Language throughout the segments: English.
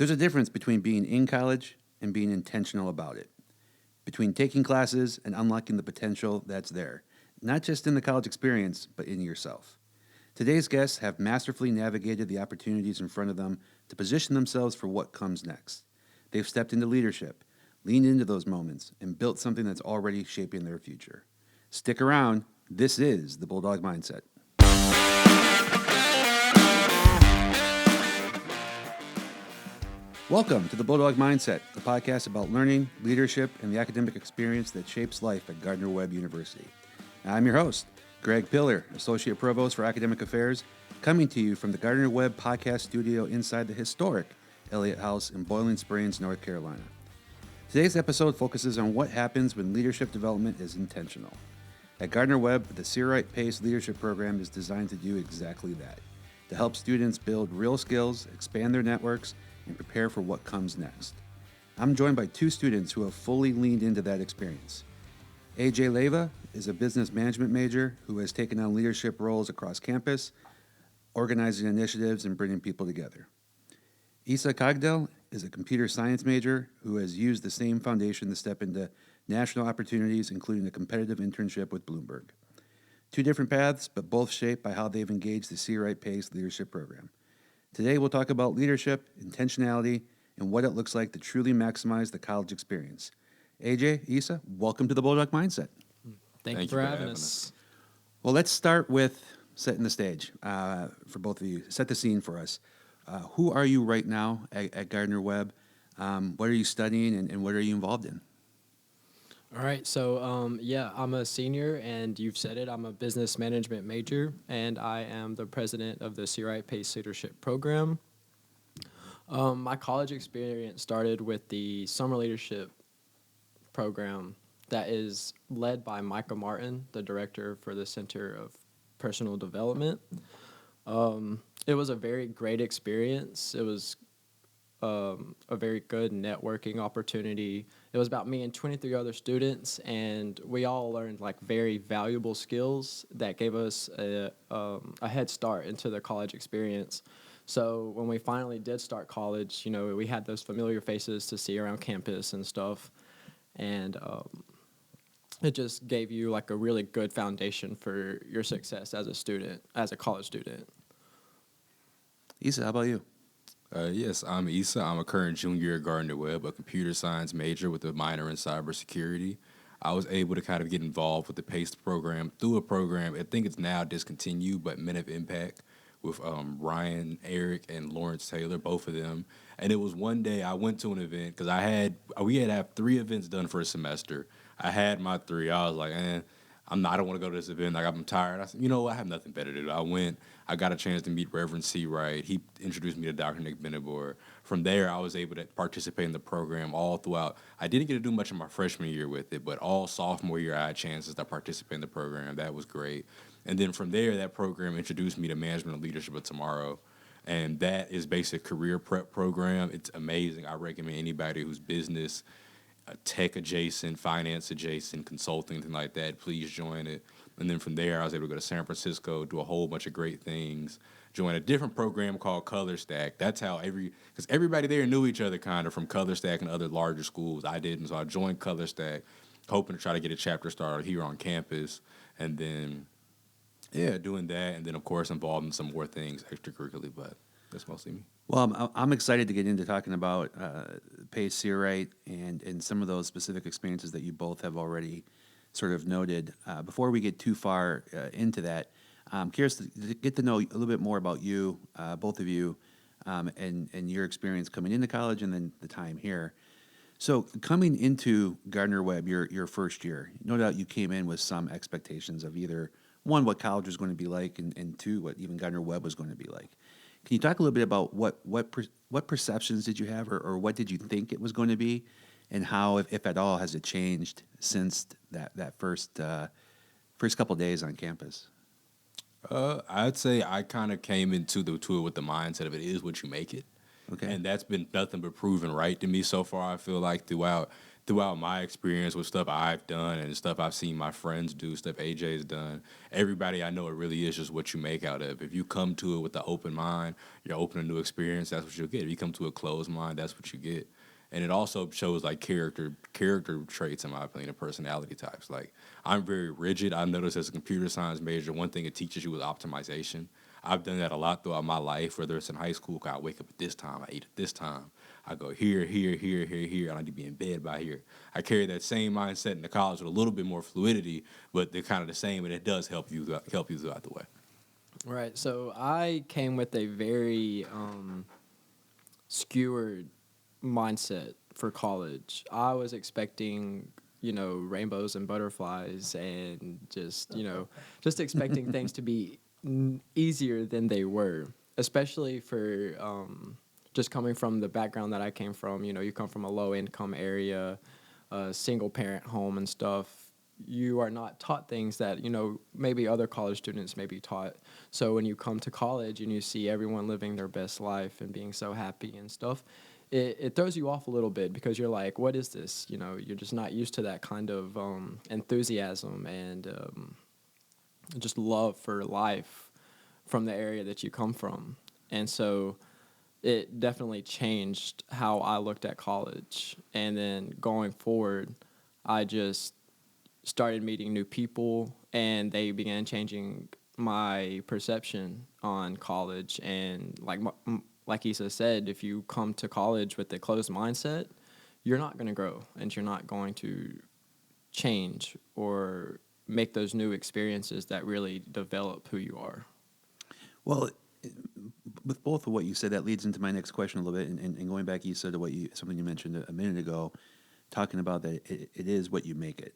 There's a difference between being in college and being intentional about it, between taking classes and unlocking the potential that's there, not just in the college experience, but in yourself. Today's guests have masterfully navigated the opportunities in front of them to position themselves for what comes next. They've stepped into leadership, leaned into those moments, and built something that's already shaping their future. Stick around. This is the Bulldog Mindset. Welcome to the Bulldog Mindset, the podcast about learning, leadership, and the academic experience that shapes life at Gardner-Webb University. I'm your host, Greg Pillar, Associate Provost for Academic Affairs, coming to you from the Gardner-Webb podcast studio inside the historic Elliott House in Boiling Springs, North Carolina. Today's episode focuses on what happens when leadership development is intentional. At Gardner-Webb, the Searight PACE Leadership Program is designed to do exactly that, to help students build real skills, expand their networks, and prepare for what comes next. I'm joined by two students who have fully leaned into that experience. Leyva is a business management major who has taken on leadership roles across campus, organizing initiatives and bringing people together. Issa Cogdell is a computer science major who has used the same foundation to step into national opportunities, including a competitive internship with Bloomberg. Two different paths, but both shaped by how they've engaged the Searight PACE Leadership Program. Today, we'll talk about leadership, intentionality, and what it looks like to truly maximize the college experience. AJ, Issa, welcome to the Bulldog Mindset. Thank you for having us. Well, let's start with setting the stage for both of you. Set the scene for us. Who are you right now at Gardner-Webb? What are you studying, and what are you involved in? All right, so I'm a senior, and you've said it. I'm a business management major, and I am the president of the Searight PACE Leadership Program. My college experience started with the summer leadership program that is led by Micah Martin, the director for the Center of Personal Development. It was a very great experience. It was a very good networking opportunity. It was about me and 23 other students, and we all learned very valuable skills that gave us a head start into the college experience. So when we finally did start college, we had those familiar faces to see around campus and stuff, and it just gave you a really good foundation for your success as a student, as a college student. Issa, how about you? Yes, I'm Issa. I'm a current junior at Gardner-Webb, a computer science major with a minor in cybersecurity. I was able to kind of get involved with the PACE program through a program. I think it's now discontinued, but Men of Impact with Ryan, Eric, and Lawrence Taylor, both of them. And it was one day I went to an event because we had to have 3 events done for a semester. I had my 3. I was like, I don't want to go to this event. I'm tired. I said, I have nothing better to do. I went. I got a chance to meet Reverend Searight. He introduced me to Dr. Nick Benabor. From there, I was able to participate in the program all throughout. I didn't get to do much in my freshman year with it, but all sophomore year, I had chances to participate in the program. That was great. And then from there, that program introduced me to Management and Leadership of Tomorrow. And that is basically a career prep program. It's amazing. I recommend anybody who's business, tech adjacent, finance adjacent, consulting, anything like that, please join it. And then from there, I was able to go to San Francisco, do a whole bunch of great things, join a different program called Color Stack. That's how because everybody there knew each other kind of from Color Stack and other larger schools. I didn't, so I joined Color Stack, hoping to try to get a chapter started here on campus. And then, doing that. And then, of course, involved in some more things extracurricularly, but that's mostly me. Well, I'm excited to get into talking about PACE Searight and some of those specific experiences that you both have already sort of noted. Before we get too far into that, I'm curious to get to know a little bit more about you, both of you, and your experience coming into college and then the time here. So coming into Gardner-Webb, your first year, no doubt you came in with some expectations of either, one, what college was going to be like, and two, what even Gardner-Webb was going to be like. Can you talk a little bit about what perceptions did you have, or what did you think it was going to be, and how, if at all, has it changed since that first couple days on campus? I'd say I kind of came into the tour with the mindset of it is what you make it. Okay. And that's been nothing but proven right to me so far, I feel like, throughout throughout my experience with stuff I've done and stuff I've seen my friends do, stuff AJ's done, everybody I know, it really is just what you make out of. If you come to it with an open mind, you're open to new experience, that's what you'll get. If you come to a closed mind, that's what you get. And it also shows like character traits, in my opinion, and personality types. Like, I'm very rigid. I've noticed as a computer science major, one thing it teaches you is optimization. I've done that a lot throughout my life, whether it's in high school, I wake up at this time, I eat at this time. I go here, and I need to be in bed by here. I carry that same mindset into college with a little bit more fluidity, but they're kind of the same, and it does help you throughout the way. Right. So I came with a very skewered mindset for college. I was expecting, rainbows and butterflies and just expecting things to be easier than they were, especially for just coming from the background that I came from. You come from a low income area, a single parent home and stuff. You are not taught things that, maybe other college students may be taught. So when you come to college and you see everyone living their best life and being so happy and stuff, it throws you off a little bit because you're like, what is this? You're just not used to that kind of enthusiasm and just love for life from the area that you come from. And so it definitely changed how I looked at college. And then going forward, I just started meeting new people, and they began changing my perception on college. And like Issa said, if you come to college with a closed mindset, you're not going to grow, and you're not going to change or make those new experiences that really develop who you are. Well, with both of what you said, that leads into my next question a little bit, and going back, Issa, to something you mentioned a minute ago, talking about that it is what you make it.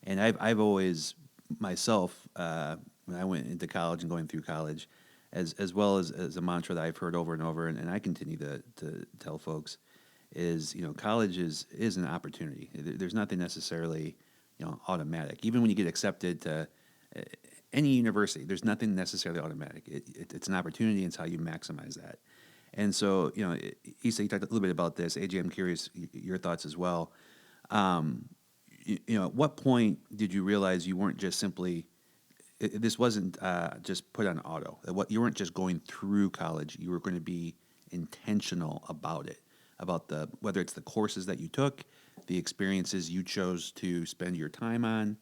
And I've always, myself, when I went into college and going through college, as well as a mantra that I've heard over and over, and I continue to tell folks, is, college is an opportunity. There's nothing necessarily, automatic. Even when you get accepted to any university, there's nothing necessarily automatic. It's an opportunity, and it's how you maximize that. And so, Issa, you talked a little bit about this. AJ, I'm curious your thoughts as well. At what point did you realize you weren't just simply, this wasn't just put on auto? You weren't just going through college. You were going to be intentional about it, about whether it's the courses that you took, the experiences you chose to spend your time on.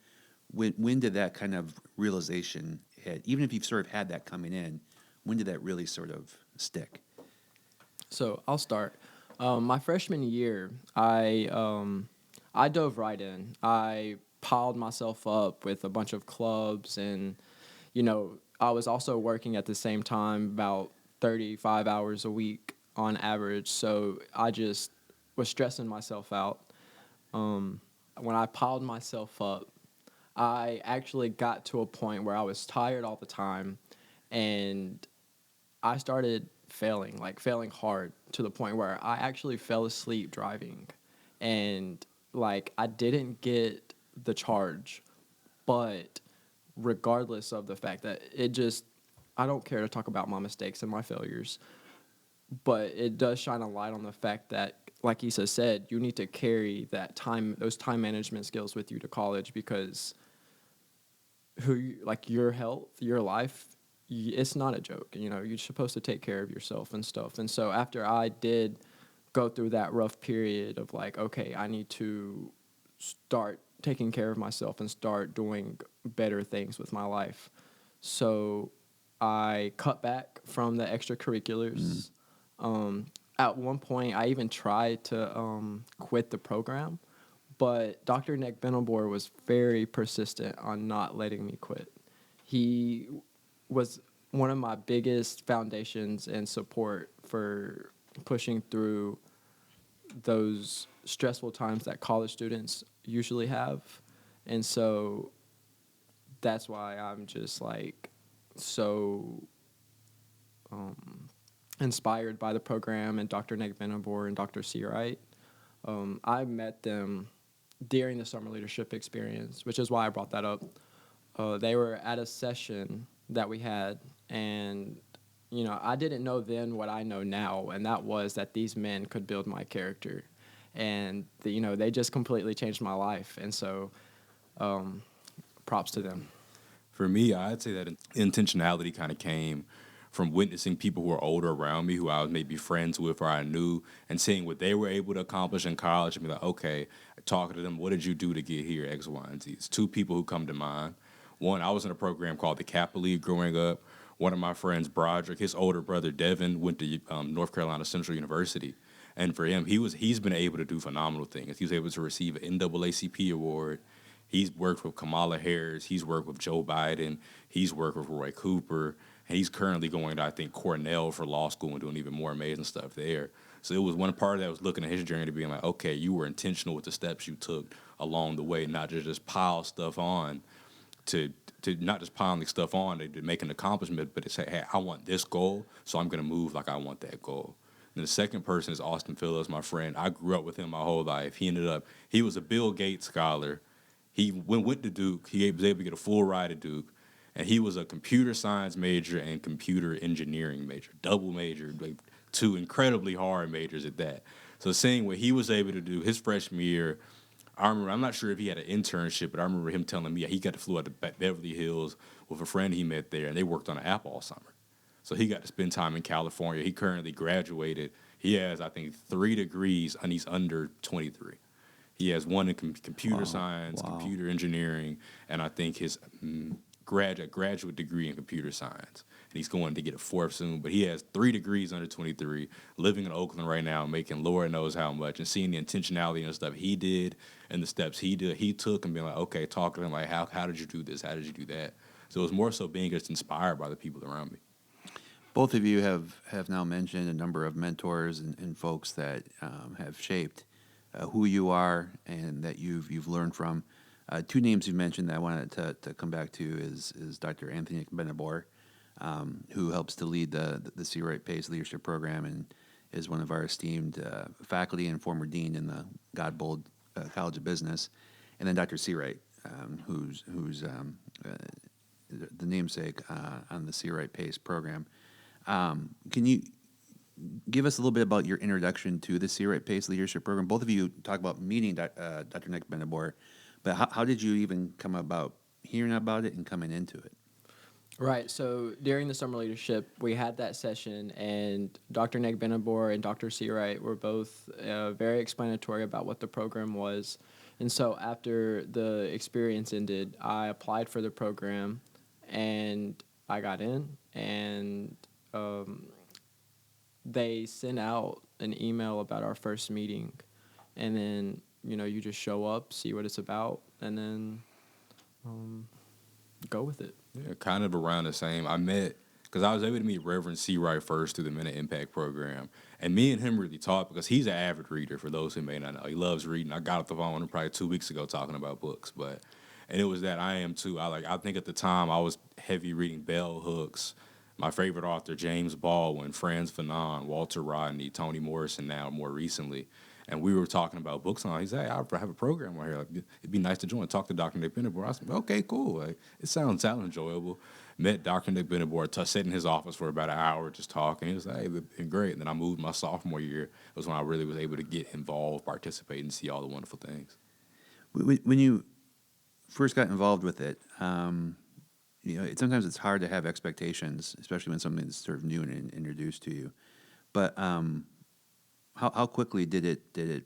When did that kind of realization hit? Even if you've sort of had that coming in, when did that really sort of stick? So I'll start. My freshman year, I dove right in. I piled myself up with a bunch of clubs, and, I was also working at the same time about 35 hours a week on average. So I just was stressing myself out. When I piled myself up, I actually got to a point where I was tired all the time, and I started failing hard, to the point where I actually fell asleep driving. And I didn't get the charge, but regardless of the fact that I don't care to talk about my mistakes and my failures, but it does shine a light on the fact that, like Issa said, you need to carry those time management skills with you to college, because your health, your life, it's not a joke. You're supposed to take care of yourself and stuff. And so after I did go through that rough period of okay, I need to start taking care of myself and start doing better things with my life. So I cut back from the extracurriculars. At one point, I even tried to quit the program, but Dr. Nick Benelbor was very persistent on not letting me quit. He was one of my biggest foundations and support for pushing through those stressful times that college students usually have. And so that's why I'm just so inspired by the program and Dr. Nick Benelbor and Dr. Searight. I met them during the summer leadership experience, which is why I brought that up. They were at a session that we had, and I didn't know then what I know now, and that was that these men could build my character. and they just completely changed my life. And so, props to them. For me, I'd say that intentionality kind of came from witnessing people who are older around me, who I was maybe friends with or I knew, and seeing what they were able to accomplish in college, and be like, okay, talking to them, what did you do to get here, X, Y, and Z? It's two people who come to mind. One, I was in a program called the Kappa League growing up. One of my friends, Broderick, his older brother, Devin, went to North Carolina Central University. And for him, he's been able to do phenomenal things. He was able to receive an NAACP award. He's worked with Kamala Harris. He's worked with Joe Biden. He's worked with Roy Cooper. And he's currently going to, I think, Cornell for law school and doing even more amazing stuff there. So it was one part that was looking at his journey to being like, okay, you were intentional with the steps you took along the way, not just pile stuff on to not just piling stuff on to make an accomplishment, but to say, hey, I want this goal, so I'm going to move like I want that goal. And the second person is Austin Phillips, my friend. I grew up with him my whole life. He was a Bill Gates scholar. He went to Duke. He was able to get a full ride at Duke. And he was a computer science major and computer engineering major, double major, like two incredibly hard majors at that. So seeing what he was able to do his freshman year, I remember, I'm not sure if he had an internship, but I remember him telling me he got to flew out to Beverly Hills with a friend he met there, and they worked on an app all summer. So he got to spend time in California. He currently graduated. He has, I think, 3 degrees, and he's under 23. He has one in computer science, computer engineering, and I think his graduate degree in computer science. And he's going to get a 4th soon, but he has 3 degrees under 23, living in Oakland right now, making Lord knows how much, and seeing the intentionality and the stuff he did and the steps he took, and being like, okay, talking to him like, how did you do this? How did you do that? So it was more so being just inspired by the people around me. Both of you have now mentioned a number of mentors and folks that have shaped who you are and that you've learned from. 2 names you mentioned that I wanted to come back to is Dr. Anthony Benabor, who helps to lead the Searight PACE Leadership Program and is one of our esteemed faculty and former dean in the Godbold College of Business, and then Dr. Searight, who's the namesake on the Searight PACE program. Can you give us a little bit about your introduction to the Searight PACE Leadership Program? Both of you talk about meeting Dr. Nick Benabor, but how did you even come about hearing about it and coming into it? Right. So during the summer leadership, we had that session, and Dr. Nick Benabor and Dr. Searight were both very explanatory about what the program was. And so after the experience ended, I applied for the program, and I got in, and they sent out an email about our first meeting, and then you just show up, see what it's about, and then go with it. Yeah, kind of around the same. Because I was able to meet Reverend Searight first through the Minute Impact Program, and me and him really talked because he's an avid reader. For those who may not know, he loves reading. I got off the phone with him probably 2 weeks ago talking about books, and it was that I am too. I think at the time I was heavy reading bell hooks. My favorite author, James Baldwin, Franz Fanon, Walter Rodney, Toni Morrison now more recently. And we were talking about books, and he said, hey, I have a program right here. Like, it'd be nice to join. Talk to Dr. Nick Benabor. I said, okay, cool. Like, it sounds enjoyable. Met Dr. Nick Benabor, sat in his office for about an hour just talking. He was like, hey, it's been great. And then I moved my sophomore year. It was when I really was able to get involved, participate, and see all the wonderful things. When you first got involved with it, sometimes it's hard to have expectations, especially when something's sort of new and introduced to you. But how quickly did it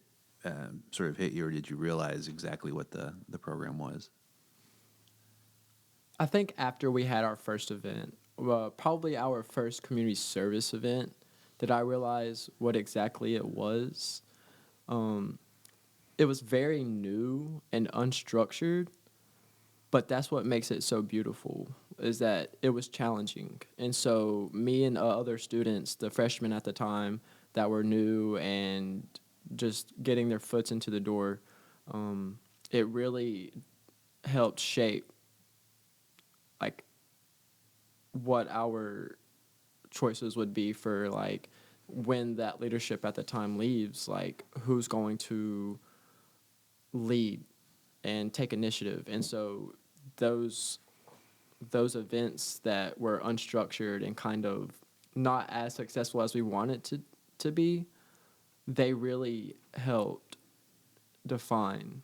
sort of hit you, or did you realize exactly what the program was? I think after we had our first event, probably our first community service event, did I realize what exactly it was. It was very new and unstructured, but that's what makes it so beautiful, is that it was challenging. And so me and other students, the freshmen at the time that were new and just getting their foots into the door, it really helped shape like what our choices would be for like when that leadership at the time leaves, like who's going to lead and take initiative. And so those events that were unstructured and kind of not as successful as we wanted to be, they really helped define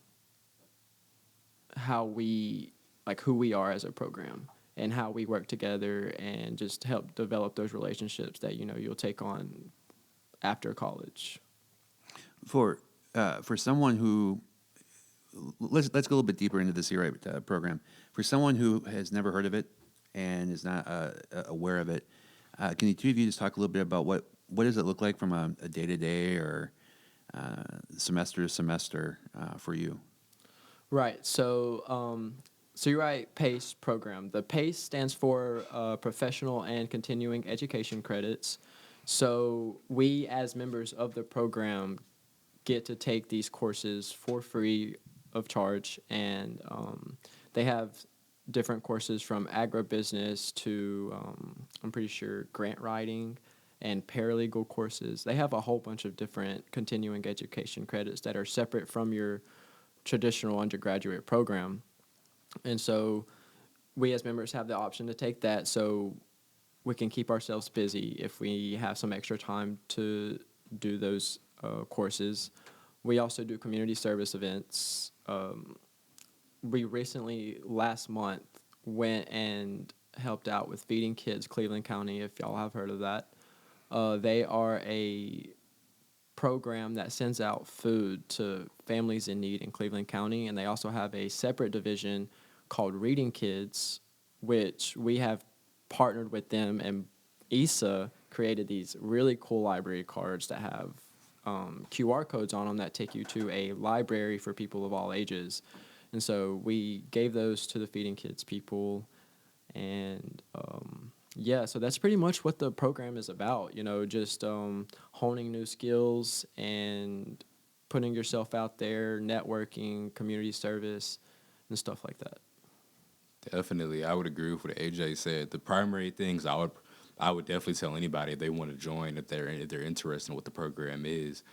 how we, like, who we are as a program and how we work together, and just help develop those relationships that, you'll take on after college. For someone who, let's go a little bit deeper into the Searight program. For someone who has never heard of it and is not aware of it, can the two of you just talk a little bit about what does it look like from a day-to-day or semester to semester for you? Right. So, Searight PACE program. The PACE stands for Professional and Continuing Education Credits. So we, as members of the program, get to take these courses for free of charge, and they have different courses from agribusiness to, I'm pretty sure, grant writing and paralegal courses. They have a whole bunch of different continuing education credits that are separate from your traditional undergraduate program. And so we as members have the option to take that, so we can keep ourselves busy if we have some extra time to do those courses. We also do community service events. We recently, last month, went and helped out with Feeding Kids Cleveland County, if y'all have heard of that. They are a program that sends out food to families in need in Cleveland County, and they also have a separate division called Reading Kids, which we have partnered with them, and Issa created these really cool library cards that have QR codes on them that take you to a library for people of all ages. And so we gave those to the Feeding Kids people, and so that's pretty much what the program is about, just honing new skills and putting yourself out there, networking, community service, and stuff like that. Definitely. I would agree with what AJ said. The primary things I would definitely tell anybody if they want to join, if they're interested in what the program is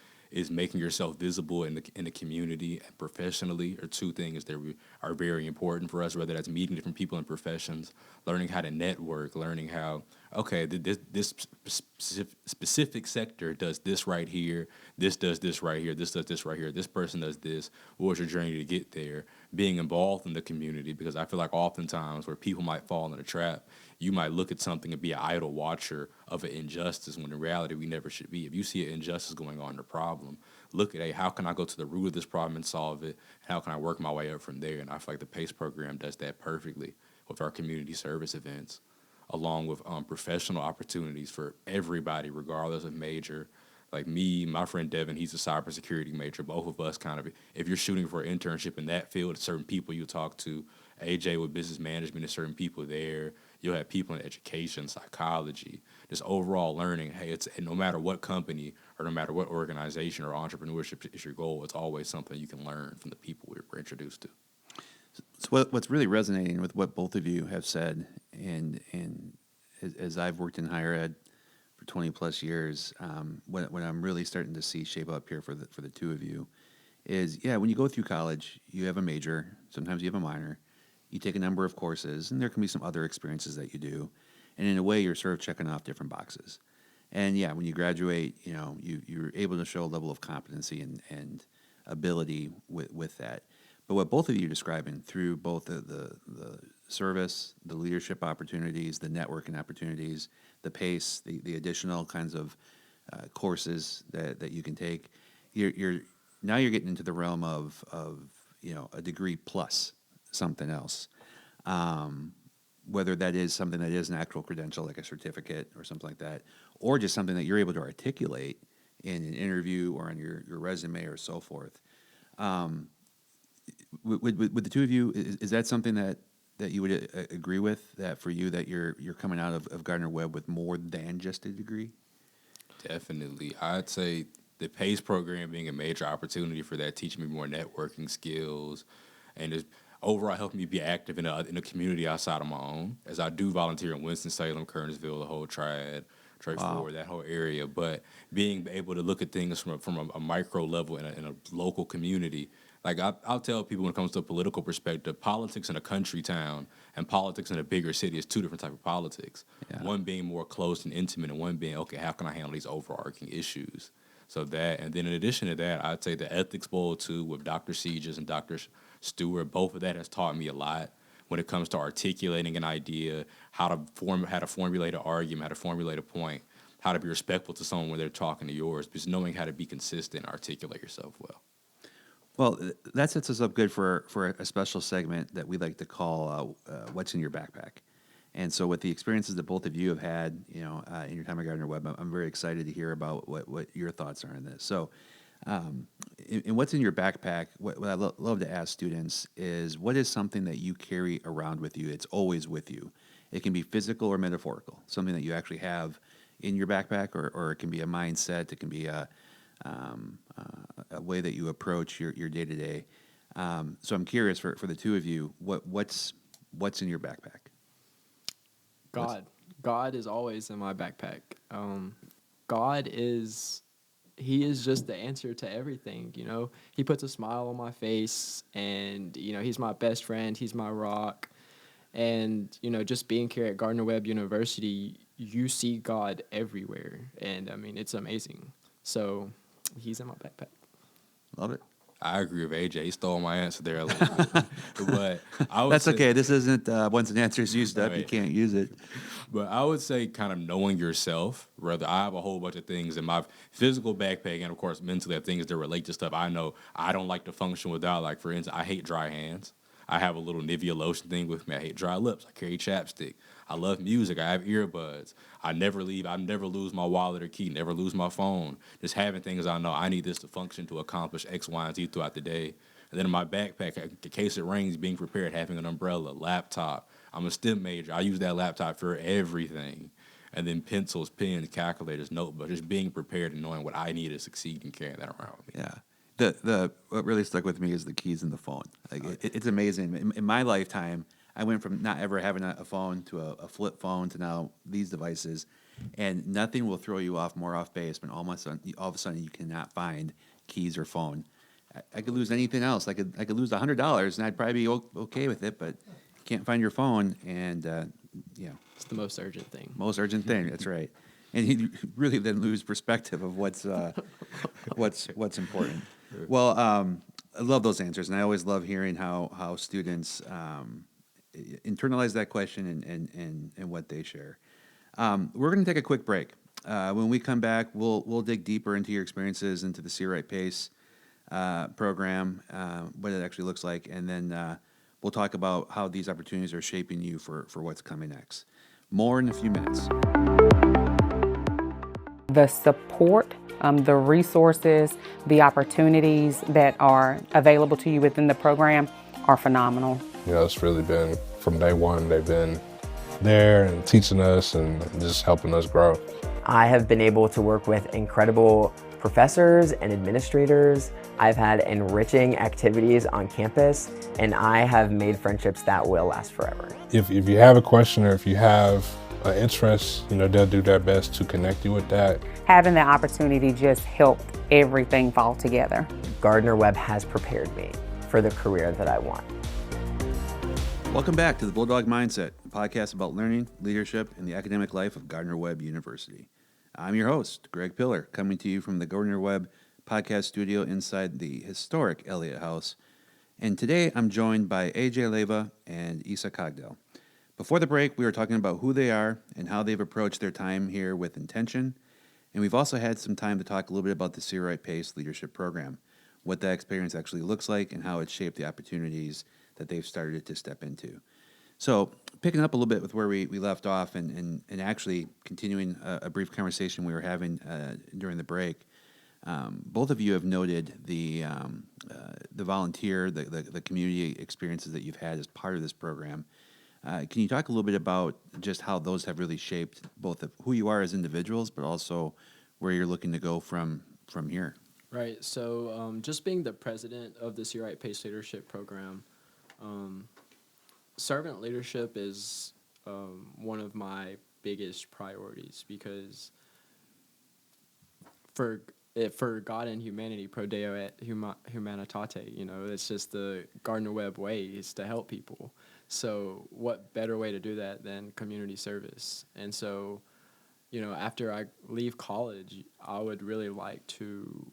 making yourself visible in the community and professionally are two things that are very important for us, whether that's meeting different people in professions, learning how to network, learning how, okay, this specific sector does this right here, this does this right here, this does this right here, this person does this, what was your journey to get there, being involved in the community, because I feel like oftentimes where people might fall in a trap, you might look at something and be an idle watcher of an injustice when in reality we never should be. If you see an injustice going on, a problem, look at, hey, how can I go to the root of this problem and solve it? How can I work my way up from there? And I feel like the PACE program does that perfectly with our community service events, along with professional opportunities for everybody, regardless of major. Like me, my friend Devin, he's a cybersecurity major. Both of us kind of, if you're shooting for an internship in that field, certain people you talk to. AJ with business management, there's certain people there. You'll have people in education, psychology, just overall learning. Hey, it's no matter what company or no matter what organization or entrepreneurship is your goal, it's always something you can learn from the people we're introduced to. So what's really resonating with what both of you have said, and as I've worked in higher ed for 20 plus years, what I'm really starting to see shape up here for the two of you is, when you go through college, you have a major, sometimes you have a minor, you take a number of courses, and there can be some other experiences that you do, and in a way, you're sort of checking off different boxes. And when you graduate, you're able to show a level of competency and ability with that. But what both of you are describing through both the service, the leadership opportunities, the networking opportunities, the PACE, the additional kinds of courses that you can take, you're getting into the realm of a degree plus something else. Whether that is something that is an actual credential, like a certificate or something like that, or just something that you're able to articulate in an interview or on your resume or so forth. With the two of you, is that something that you would agree with, that for you that you're coming out of Gardner-Webb with more than just a degree? Definitely. I'd say the PACE program being a major opportunity for that, teaching me more networking skills and just overall helping me be active in a community outside of my own, as I do volunteer in Winston-Salem, Kernersville, the whole triad, Trade Forward, that whole area. But being able to look at things from a micro level in a local community, like I'll tell people when it comes to a political perspective, politics in a country town and politics in a bigger city is two different types of politics. Yeah. One being more close and intimate, and one being, okay, how can I handle these overarching issues? So that, and then in addition to that, I'd say the ethics bowl too with Dr. Sieges and Dr. Stewart. Both of that has taught me a lot when it comes to articulating an idea, how to formulate an argument, how to formulate a point, how to be respectful to someone when they're talking to yours, just knowing how to be consistent and articulate yourself well. Well, that sets us up good for a special segment that we like to call "What's in Your Backpack." And so, with the experiences that both of you have had, in your time at Gardner-Webb, I'm very excited to hear about what your thoughts are on this. So, in what's in your backpack, what I love to ask students is, what is something that you carry around with you? It's always with you. It can be physical or metaphorical, something that you actually have in your backpack, or it can be a mindset. It can be a way that you approach your day to day. So I'm curious for the two of you, what's in your backpack? God is always in my backpack. God he is just the answer to everything. He puts a smile on my face, and he's my best friend. He's my rock. And just being here at Gardner-Webb University, you see God everywhere, and I mean, it's amazing. So he's in my backpack. Love it. I agree with AJ. He stole my answer there a little bit. But I would That's say, okay. This isn't once an answer is used up, Right. you can't use it. But I would say kind of knowing yourself. Rather, I have a whole bunch of things in my physical backpack, and of course, mentally, I have things that relate to stuff I know I don't like to function without. Like, for instance, I hate dry hands. I have a little Nivea lotion thing with me. I hate dry lips. I carry chapstick. I love music. I have earbuds. I never lose my wallet or key. Never lose my phone. Just having things I know I need this to function to accomplish X, Y, and Z throughout the day. And then in my backpack, in case it rains, being prepared, having an umbrella, laptop. I'm a STEM major. I use that laptop for everything. And then pencils, pens, calculators, notebooks. Just being prepared and knowing what I need to succeed and carrying that around with me. Yeah. What really stuck with me is the keys in the phone. Like, it's amazing. In my lifetime, I went from not ever having a phone to a flip phone to now these devices, and nothing will throw you more off base when all of a sudden you cannot find keys or phone. I could lose anything else. I could lose $100 and I'd probably be okay with it, but you can't find your phone, and It's the most urgent thing. most urgent thing. That's right. And you really then lose perspective of what's important. Well, I love those answers, and I always love hearing how students internalize that question and what they share. We're going to take a quick break. When we come back, we'll dig deeper into your experiences, into the Searight PACE program, what it actually looks like, and then we'll talk about how these opportunities are shaping you for what's coming next. More in a few minutes. The support, the resources, the opportunities that are available to you within the program are phenomenal. It's really been, from day one, they've been there and teaching us and just helping us grow. I have been able to work with incredible professors and administrators. I've had enriching activities on campus, and I have made friendships that will last forever. If you have a question, or if you have an interest, they'll do their best to connect you with that. Having the opportunity just helped everything fall together. Gardner-Webb has prepared me for the career that I want. Welcome back to the Bulldog Mindset, a podcast about learning, leadership, and the academic life of Gardner-Webb University. I'm your host, Greg Pillar, coming to you from the Gardner-Webb podcast studio inside the historic Elliott House. And today I'm joined by AJ Leyva and Issa Cogdell. Before the break, we were talking about who they are and how they've approached their time here with intention. And we've also had some time to talk a little bit about the Searight PACE Leadership Program, what that experience actually looks like, and how it's shaped the opportunities that they've started to step into. So picking up a little bit with where we left off and actually continuing a brief conversation we were having during the break, both of you have noted the volunteer, the community experiences that you've had as part of this program. Can you talk a little bit about just how those have really shaped both of who you are as individuals, but also where you're looking to go from here? Right. So just being the president of the Searight PACE Leadership Program, servant leadership is one of my biggest priorities, because for God and humanity, pro deo et humanitate, it's just the Gardner-Webb way is to help people. So what better way to do that than community service? And so after I leave college, I would really like to,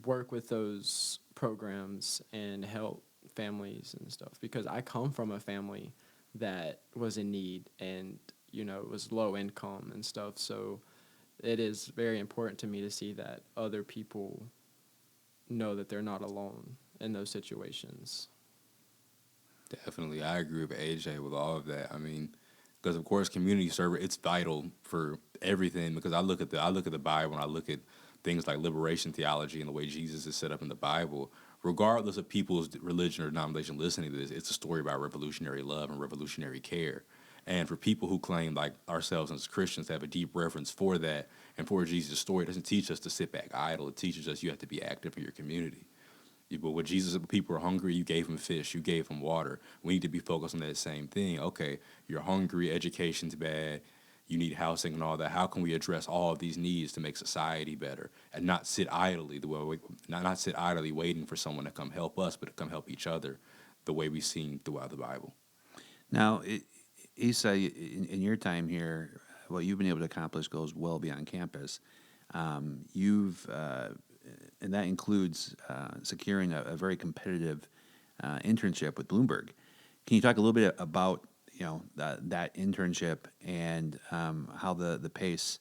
work with those programs and help families and stuff, because I come from a family that was in need and, was low income and stuff. So it is very important to me to see that other people know that they're not alone in those situations. Definitely, I agree with AJ with all of that. I mean, because of course, community service, it's vital for everything. Because I look at the Bible, and I look at things like liberation theology and the way Jesus is set up in the Bible. Regardless of people's religion or denomination listening to this, it's a story about revolutionary love and revolutionary care. And for people who claim, like ourselves as Christians, to have a deep reverence for that and for Jesus' story, it doesn't teach us to sit back idle. It teaches us you have to be active in your community. But when Jesus, people are hungry, you gave them fish, you gave them water. We need to be focused on that same thing. Okay, you're hungry, education's bad, you need housing and all that. How can we address all of these needs to make society better and not sit idly not sit idly waiting for someone to come help us, but to come help each other, the way we've seen throughout the Bible. Now, Issa, in your time here, what you've been able to accomplish goes well beyond campus. And that includes securing a very competitive internship with Bloomberg. Can you talk a little bit about that internship and how the PACE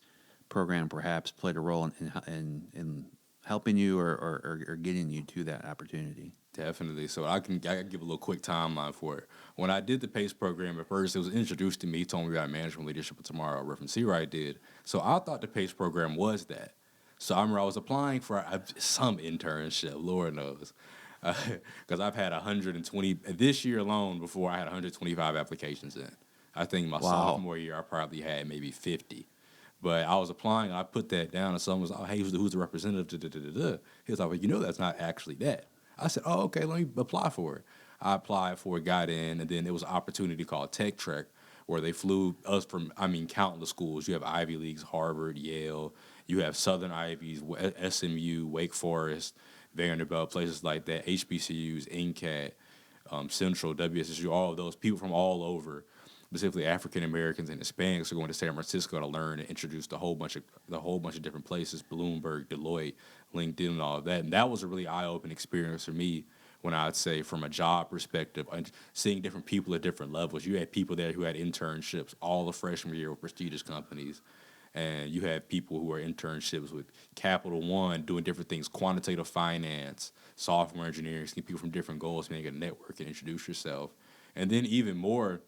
program perhaps played a role in helping you or getting you to that opportunity? Definitely. So I can give a little quick timeline for it. When I did the PACE program at first, it was introduced to me, told me about management leadership tomorrow, Reverend Searight did. So I thought the PACE program was that. So I remember I was applying for some internship, Lord knows, because I've had 120, this year alone before I had 125 applications in. I think my sophomore year I probably had maybe 50. But I was applying, I put that down, and someone was like, hey, who's the representative? He was like, well, that's not actually that. I said, oh, okay, let me apply for it. I applied for it, got in, and then there was an opportunity called Tech Trek, where they flew us from, countless schools. You have Ivy Leagues, Harvard, Yale. You have Southern Ivies, SMU, Wake Forest, Vanderbilt, places like that, HBCUs, NCAT, Central, WSSU, all of those people from all over, specifically African Americans and Hispanics, are going to San Francisco to learn and introduce the whole bunch of different places, Bloomberg, Deloitte, LinkedIn, and all of that. And that was a really eye-opening experience for me when I'd say from a job perspective, and seeing different people at different levels. You had people there who had internships all the freshman year with prestigious companies. And you have people who are internships with Capital One doing different things, quantitative finance, software engineering, seeing people from different goals, being a network and introduce yourself. And then even more,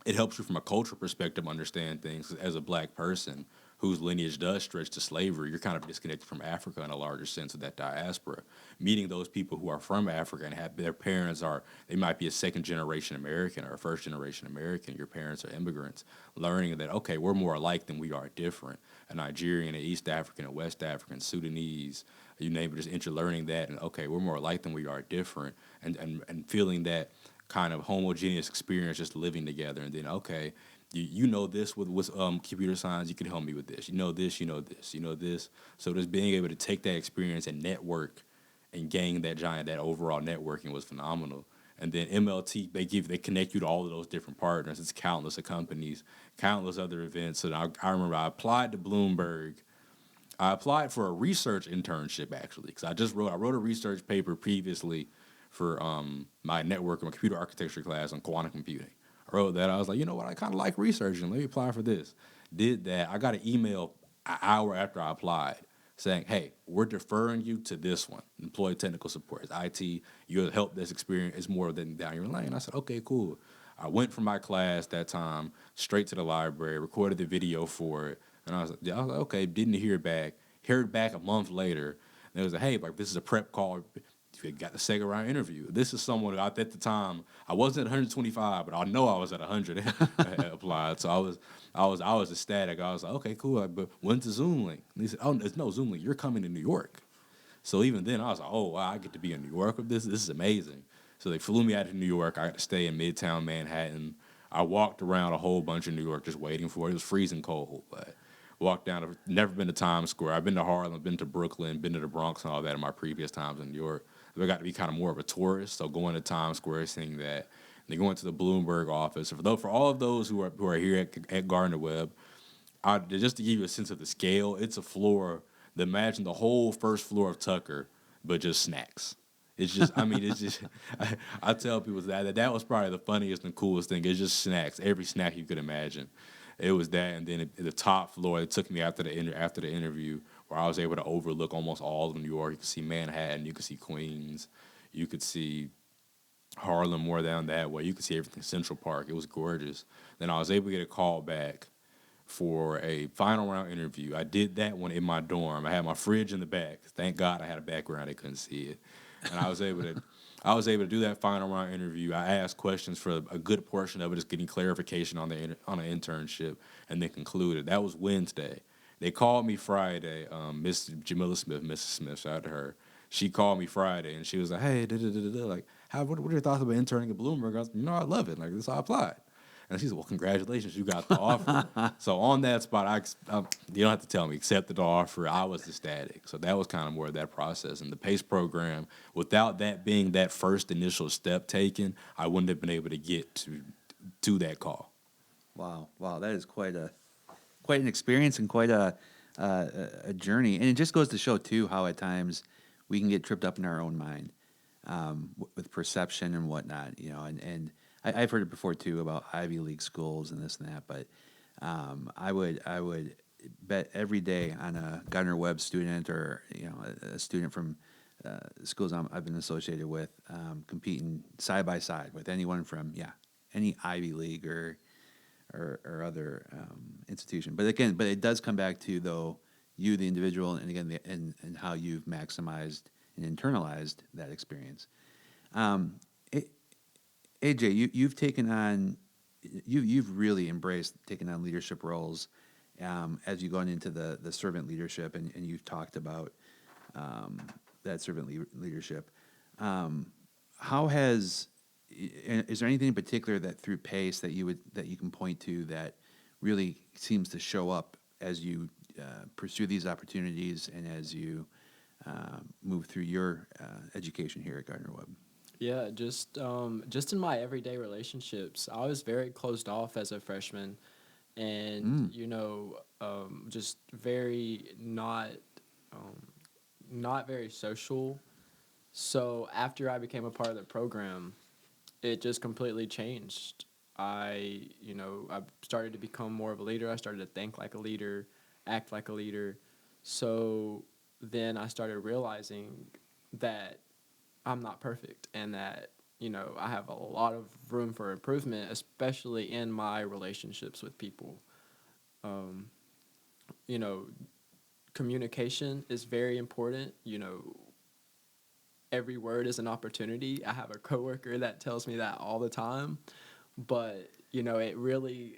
it helps you from a cultural perspective understand things. As a black person whose lineage does stretch to slavery, you're kind of disconnected from Africa in a larger sense of that diaspora. Meeting those people who are from Africa and have their parents they might be a second-generation American or a first-generation American. Your parents are immigrants. Learning that, okay, we're more alike than we are different. A Nigerian, an East African, a West African, Sudanese, you name it, just learning that, and okay, we're more alike than we are different, and feeling that kind of homogeneous experience just living together. And then, okay, you know this with computer science, you can help me with this. You know this, you know this, you know this. So just being able to take that experience and network and gain that overall networking was phenomenal. And then MLT, they connect you to all of those different partners. It's countless of companies, countless other events. And I remember I applied to Bloomberg. I applied for a research internship, actually, because I wrote a research paper previously for my computer architecture class on quantum computing. I wrote that. I was like, you know what? I kind of like researching. Let me apply for this. Did that. I got an email an hour after I applied saying, hey, we're deferring you to this one, employee technical support. It's IT. Your help desk experience is more than down your lane. I said, okay, cool. I went from my class that time straight to the library, recorded the video for it, and I was like, okay, didn't hear back. Heard back a month later, and it was like, hey, this is a prep call. You got the second round interview. This is someone at the time I wasn't at 125, but I know I was at 100 applied. So I was ecstatic. I was like, okay, cool. But when's the Zoom link? And he said, oh, there's no Zoom link. You're coming to New York. So even then, I was like, oh wow, I get to be in New York with this. This is amazing. So they flew me out to New York. I got to stay in Midtown Manhattan. I walked around a whole bunch of New York just waiting for it. It was freezing cold, but walked down. Never been to Times Square. I've been to Harlem, been to Brooklyn, been to the Bronx and all that in my previous times in New York. I got to be kind of more of a tourist, so going to Times Square, seeing that, They go into the Bloomberg office. For all of those who are here at Gardner-Webb, just to give you a sense of the scale, it's a floor. Imagine the whole first floor of Tucker, but just snacks. It's just, I mean, it's just. I tell people that was probably the funniest and coolest thing. It's just snacks, every snack you could imagine. It was that, and then the top floor. It took me after the interview, where I was able to overlook almost all of New York. You could see Manhattan, you could see Queens, you could see Harlem more down that way. You could see everything, Central Park. It was gorgeous. Then I was able to get a call back for a final round interview. I did that one in my dorm. I had my fridge in the back. Thank God I had a background; they couldn't see it, and I was able to do that final round interview. I asked questions for a good portion of it, just getting clarification on an internship, and then concluded. That was Wednesday. They called me Friday. Miss Jamila Smith, Mrs. Smith, shout out to her. She called me Friday, and she was like, "Hey, like, what are your thoughts about interning at Bloomberg?" I was, I love it. Like, this, I applied. And she said, "Well, congratulations, you got the offer." So on that spot, you don't have to tell me, accepted the offer. I was ecstatic. So that was kind of more of that process. And the PACE program, without that being that first initial step taken, I wouldn't have been able to get to that call. Wow, that is quite an experience and quite a journey. And it just goes to show too how at times we can get tripped up in our own mind with perception and whatnot, and I've heard it before too about Ivy League schools and this and that, but I would bet every day on a Gardner-Webb student or a student from schools I've been associated with competing side by side with anyone from any Ivy League or other institution. But again, it does come back to though you the individual, and again and how you've maximized and internalized that experience. AJ, you've taken on, you've really embraced taking on leadership roles as you've gone into the servant leadership, and you've talked about that servant leadership. Is there anything in particular that through PACE that you can point to that really seems to show up as you pursue these opportunities and as you move through your education here at Gardner-Webb? Yeah, just in my everyday relationships, I was very closed off as a freshman, and just very not very social. So after I became a part of the program, it just completely changed. I started to become more of a leader. I started to think like a leader, act like a leader. So then I started realizing that I'm not perfect and that, I have a lot of room for improvement, especially in my relationships with people. Communication is very important. Every word is an opportunity. I have a coworker that tells me that all the time, but it really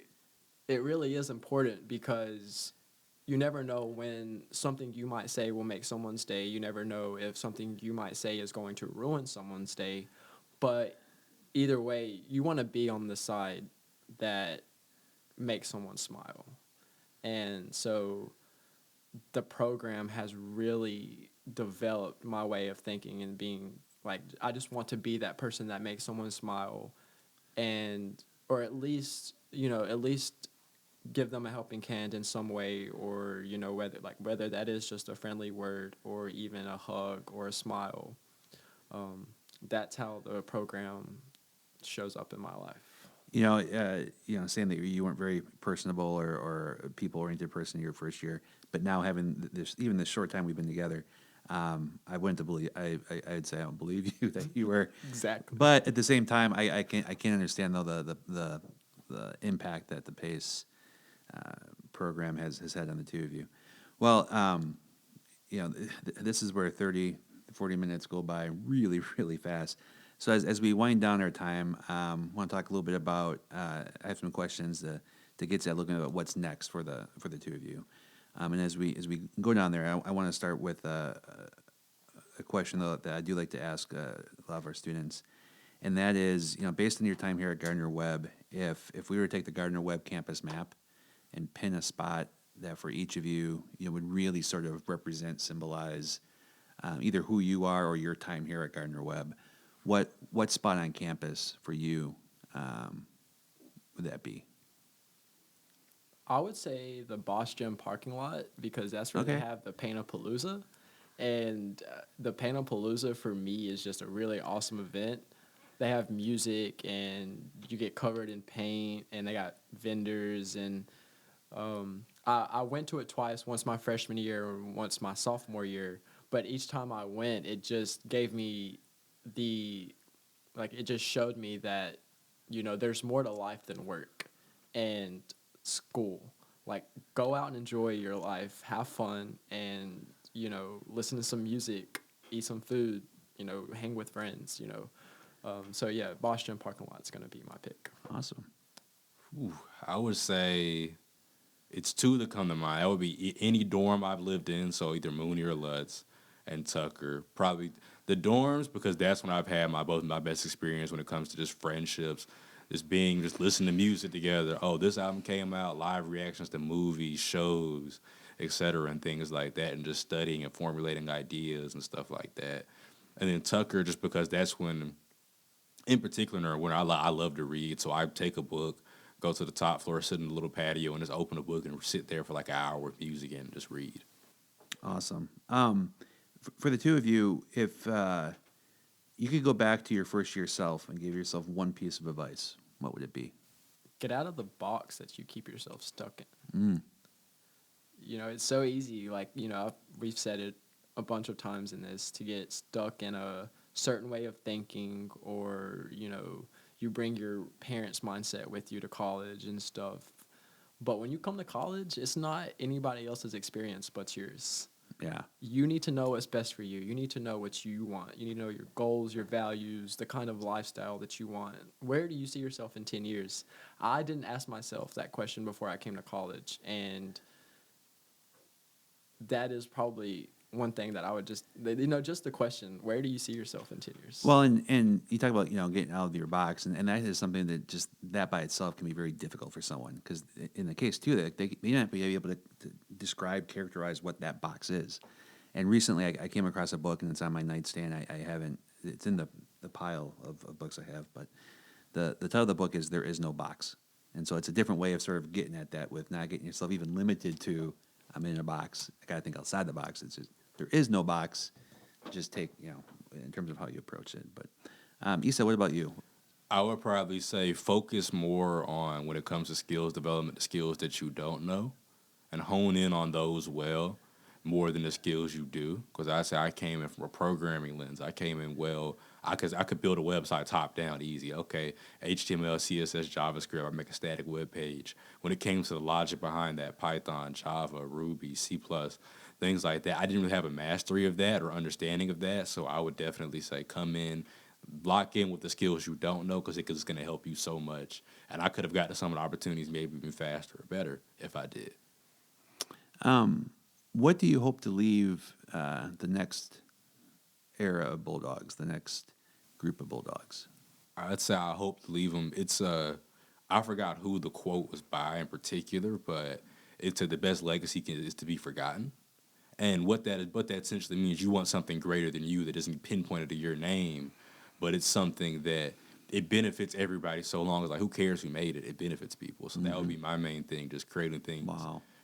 is important because you never know when something you might say will make someone's day. You never know if something you might say is going to ruin someone's day. But either way, you want to be on the side that makes someone smile. And so the program has really developed my way of thinking and being like, I just want to be that person that makes someone smile, or at least give them a helping hand in some way, or whether that is just a friendly word or even a hug or a smile. That's how the program shows up in my life. Saying that you weren't very personable or people-oriented person in your first year, but now having this short time we've been together, I wouldn't believe. I'd say I don't believe you that you were exactly. But at the same time, I can't understand though the impact that the PACE program has had on the two of you. Well, this is where 30, 40 minutes go by really, really fast. So as we wind down our time, I want to talk a little bit about. I have some questions to get to looking at what's next for the two of you. And as we go down there, I want to start with a question though that I do like to ask a lot of our students, and that is, based on your time here at Gardner-Webb, if we were to take the Gardner-Webb campus map and pin a spot that for each of you, would really sort of represent, symbolize either who you are or your time here at Gardner-Webb, what spot on campus for you would that be? I would say the Boss Gym parking lot because that's where they Okay. have the Painapalooza. And the Painapalooza for me is just a really awesome event. They have music and you get covered in paint and they got vendors and I went to it twice, once my freshman year and once my sophomore year. But each time I went, it just gave me it just showed me that, there's more to life than work and school. Like, go out and enjoy your life, have fun, and, listen to some music, eat some food, hang with friends, So, yeah, Boss Gym parking lot's going to be my pick. Awesome. Ooh, I would say it's two that come to mind. That would be any dorm I've lived in, so either Mooney or Lutz and Tucker. Probably the dorms because that's when I've had both my best experience when it comes to just friendships, just listening to music together. Oh, this album came out, live reactions to movies, shows, etc., and things like that, and just studying and formulating ideas and stuff like that. And then Tucker, just because that's when, in particular, when I love to read, so I take a book, go to the top floor, sit in the little patio, and just open a book and sit there for like an hour with music and just read. Awesome. For the two of you, if you could go back to your first year self and give yourself one piece of advice, what would it be? Get out of the box that you keep yourself stuck in. It's so easy. Like, we've said it a bunch of times in this to get stuck in a certain way of thinking or, you bring your parents' mindset with you to college and stuff. But when you come to college, it's not anybody else's experience but yours. Yeah. You need to know what's best for you. You need to know what you want. You need to know your goals, your values, the kind of lifestyle that you want. Where do you see yourself in 10 years? I didn't ask myself that question before I came to college. And that is probably one thing that I would just the question, where do you see yourself in 10 years? Well, and you talk about, getting out of your box, and that is something that just that by itself can be very difficult for someone. Because in the case, too, that they may not be able to describe, characterize what that box is. And recently I came across a book, and it's on my nightstand. I haven't, it's in the pile of books I have, but the title of the book is There Is No Box. And so it's a different way of sort of getting at that with not getting yourself even limited to, I'm in a box. I got to think outside the box. It's just, there is no box. Just take, in terms of how you approach it. But Issa, what about you? I would probably say focus more on when it comes to skills development, the skills that you don't know, and hone in on those well more than the skills you do. Because I say I came in from a programming lens. I came in I could build a website top down easy. Okay, HTML, CSS, JavaScript. I make a static web page. When it came to the logic behind that, Python, Java, Ruby, C++, things like that, I didn't really have a mastery of that or understanding of that. So I would definitely say come in, lock in with the skills you don't know because it's going to help you so much. And I could have got to some of the opportunities maybe even faster or better if I did. What do you hope to leave the next era of Bulldogs, the next group of Bulldogs? I'd say I hope to leave them. It's I forgot who the quote was by in particular, but it's the best legacy is to be forgotten. And what that essentially means, you want something greater than you that isn't pinpointed to your name, but it's something that it benefits everybody so long as, like, who cares who made it? It benefits people. So that would be my main thing, just creating things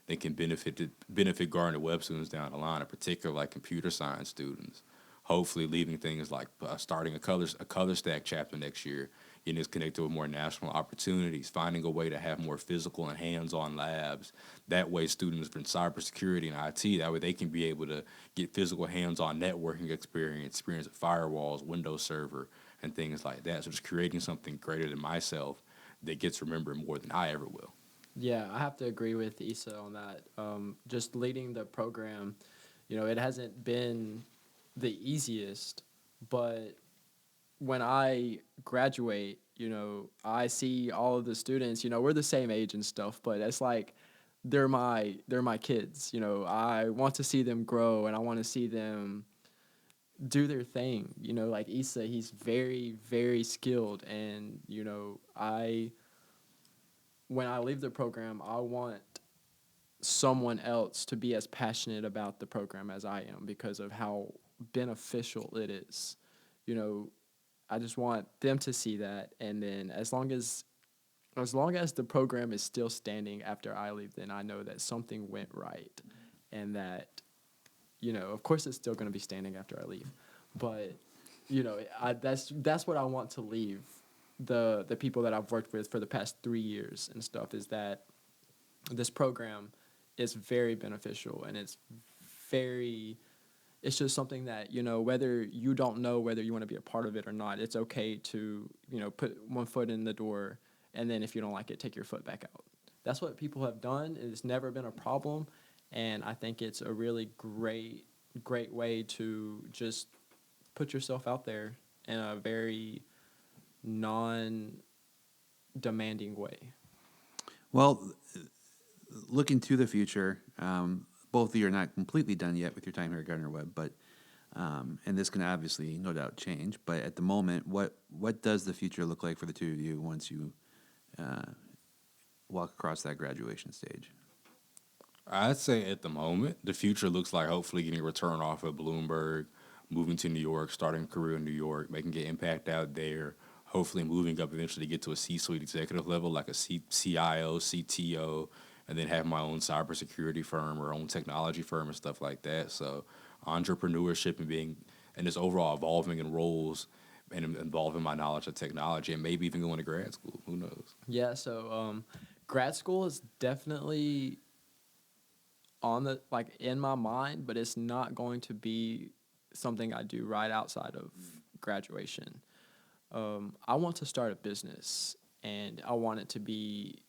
that can benefit Gardner-Webb students down the line, in particular like computer science students. Hopefully leaving things like starting a color stack chapter next year, getting us connected with more national opportunities, finding a way to have more physical and hands-on labs. That way students from cybersecurity and IT, that way they can be able to get physical hands-on networking experience with firewalls, Windows Server, and things like that. So just creating something greater than myself that gets remembered more than I ever will. Yeah, I have to agree with Issa on that. Just leading the program, it hasn't been the easiest, but when I graduate, I see all of the students, we're the same age and stuff, but it's like they're my kids. I want to see them grow and I want to see them do their thing. Like Issa, he's very, very skilled, and when I leave the program, I want someone else to be as passionate about the program as I am because of how beneficial it is. I just want them to see that, and then as long as the program is still standing after I leave, then I know that something went right, and that, of course it's still going to be standing after I leave, but that's what I want to leave the people that I've worked with for the past 3 years and stuff, is that this program is very beneficial, and it's just something that, whether you don't know whether you want to be a part of it or not, it's okay to, put one foot in the door, and then if you don't like it, take your foot back out. That's what people have done. It's never been a problem, and I think it's a really great way to just put yourself out there in a very non-demanding way. Well, looking to the future, both of you are not completely done yet with your time here at Gardner-Webb, but and this can obviously, no doubt, change. But at the moment, what does the future look like for the two of you once you walk across that graduation stage? I'd say at the moment, the future looks like hopefully getting a return off of Bloomberg, moving to New York, starting a career in New York, making an impact out there, hopefully moving up eventually to get to a C-suite executive level, like a CIO, CTO, and then have my own cybersecurity firm or own technology firm and stuff like that. So entrepreneurship and just overall evolving in roles and involving my knowledge of technology, and maybe even going to grad school. Who knows? Yeah, so grad school is definitely in my mind, but it's not going to be something I do right outside of graduation. I want to start a business, and I want it to be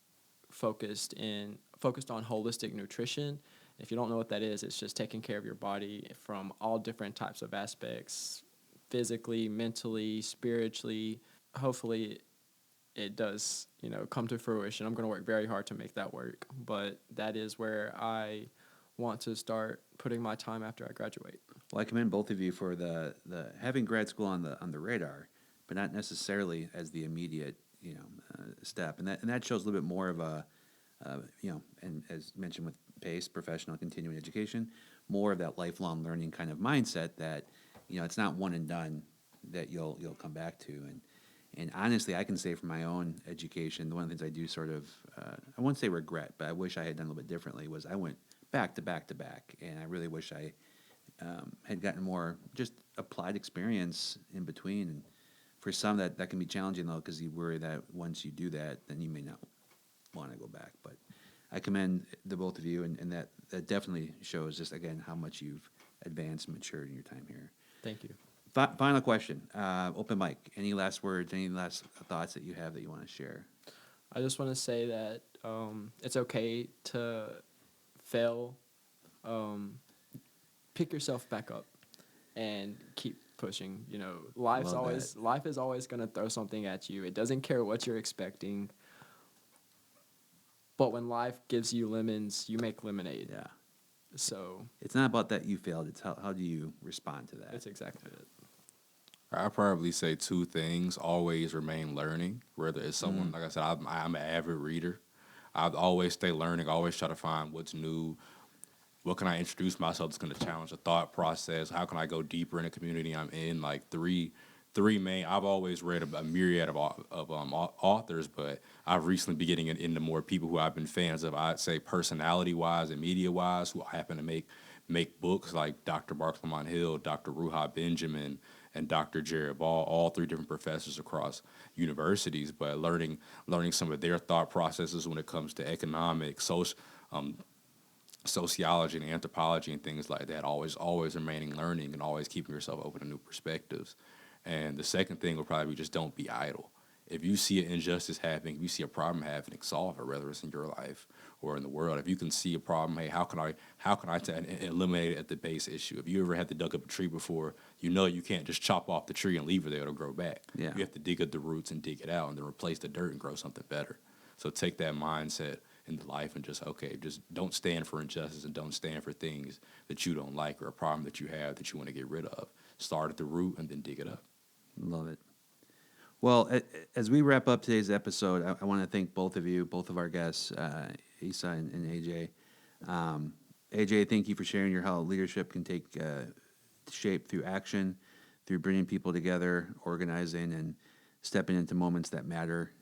focused on holistic nutrition. If you don't know what that is, it's just taking care of your body from all different types of aspects, physically, mentally, spiritually. Hopefully it does, come to fruition. I'm going to work very hard to make that work, but that is where I want to start putting my time after I graduate. Well, I commend both of you for the having grad school on the radar, but not necessarily as the immediate step, and that shows a little bit more of a and as mentioned with PACE, professional continuing education, more of that lifelong learning kind of mindset that it's not one and done, that you'll come back to. And honestly, I can say from my own education, one of the things I do sort of I won't say regret, but I wish I had done a little bit differently, was I went back to back to back, and I really wish I had gotten more just applied experience in between. And for some, that can be challenging, though, because you worry that once you do that, then you may not want to go back. But I commend the both of you, and that definitely shows just, again, how much you've advanced and matured in your time here. Thank you. Final question, open mic. Any last words, any last thoughts that you have that you want to share? I just want to say that it's okay to fail. Pick yourself back up and keep pushing. Life is always going to throw something at you. It doesn't care what you're expecting. But when life gives you lemons, you make lemonade. Yeah. So it's not about that you failed. It's how do you respond to that? That's exactly it. I'd probably say two things. Always remain learning, whether it's someone, like I said, I'm an avid reader. I'd always stay learning, always try to find what's new. What can I introduce myself that's going to challenge the thought process? How can I go deeper in the community I'm in? Like three main. I've always read a myriad of authors, but I've recently been getting into more people who I've been fans of. I'd say personality-wise and media-wise, who happen to make books, like Dr. Mark Lamont Hill, Dr. Ruha Benjamin, and Dr. Jared Ball, all three different professors across universities, but learning some of their thought processes when it comes to economics, sociology and anthropology and things like that. Always remaining learning and always keeping yourself open to new perspectives. And the second thing would probably be just don't be idle. If you see an injustice happening, if you see a problem happening, solve it, whether it's in your life or in the world. If you can see a problem, hey, how can I eliminate it at the base issue? If you ever had to dug up a tree before, you can't just chop off the tree and leave it there, it'll grow back. Yeah. You have to dig up the roots and dig it out and then replace the dirt and grow something better. So take that mindset into life and just don't stand for injustice and don't stand for things that you don't like or a problem that you have that you want to get rid of. Start at the root and then dig it up. Love it. Well, as we wrap up today's episode, I want to thank both of you, both of our guests, Issa and AJ. AJ, thank you for sharing how leadership can take shape through action, through bringing people together, organizing, and stepping into moments that matter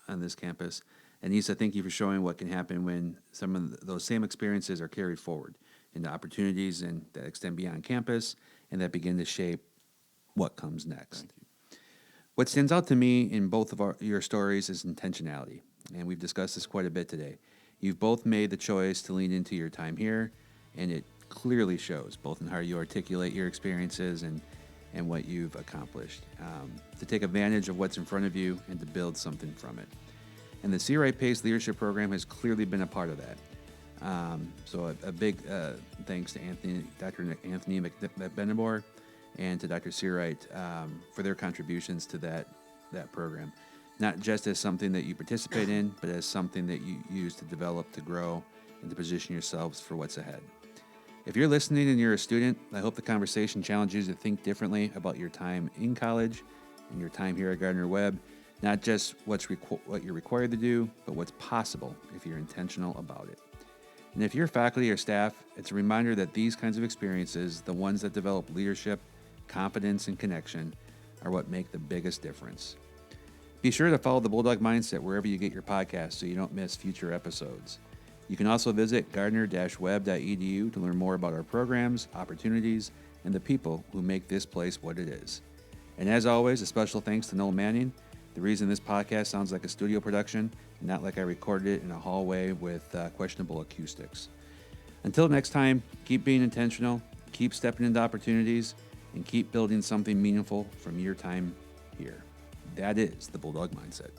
on this campus. And Issa, thank you for showing what can happen when some of those same experiences are carried forward into opportunities and that extend beyond campus and that begin to shape what comes next. What stands out to me in both of your stories is intentionality, and we've discussed this quite a bit today. You've both made the choice to lean into your time here, and it clearly shows both in how you articulate your experiences and what you've accomplished, to take advantage of what's in front of you and to build something from it. And the Searight PACE Leadership Program has clearly been a part of that. So a big thanks to Dr. Anthony McBenamore and to Dr. Searight for their contributions to that program. Not just as something that you participate in, but as something that you use to develop, to grow, and to position yourselves for what's ahead. If you're listening and you're a student, I hope the conversation challenges you to think differently about your time in college and your time here at Gardner-Webb, not just what you're required to do, but what's possible if you're intentional about it. And if you're faculty or staff, it's a reminder that these kinds of experiences, the ones that develop leadership, confidence, and connection, are what make the biggest difference. Be sure to follow the Bulldog Mindset wherever you get your podcasts so you don't miss future episodes. You can also visit gardner-webb.edu to learn more about our programs, opportunities, and the people who make this place what it is. And as always, a special thanks to Noel Manning. The reason this podcast sounds like a studio production and not like I recorded it in a hallway with questionable acoustics. Until next time, keep being intentional, keep stepping into opportunities, and keep building something meaningful from your time here. That is the Bulldog Mindset.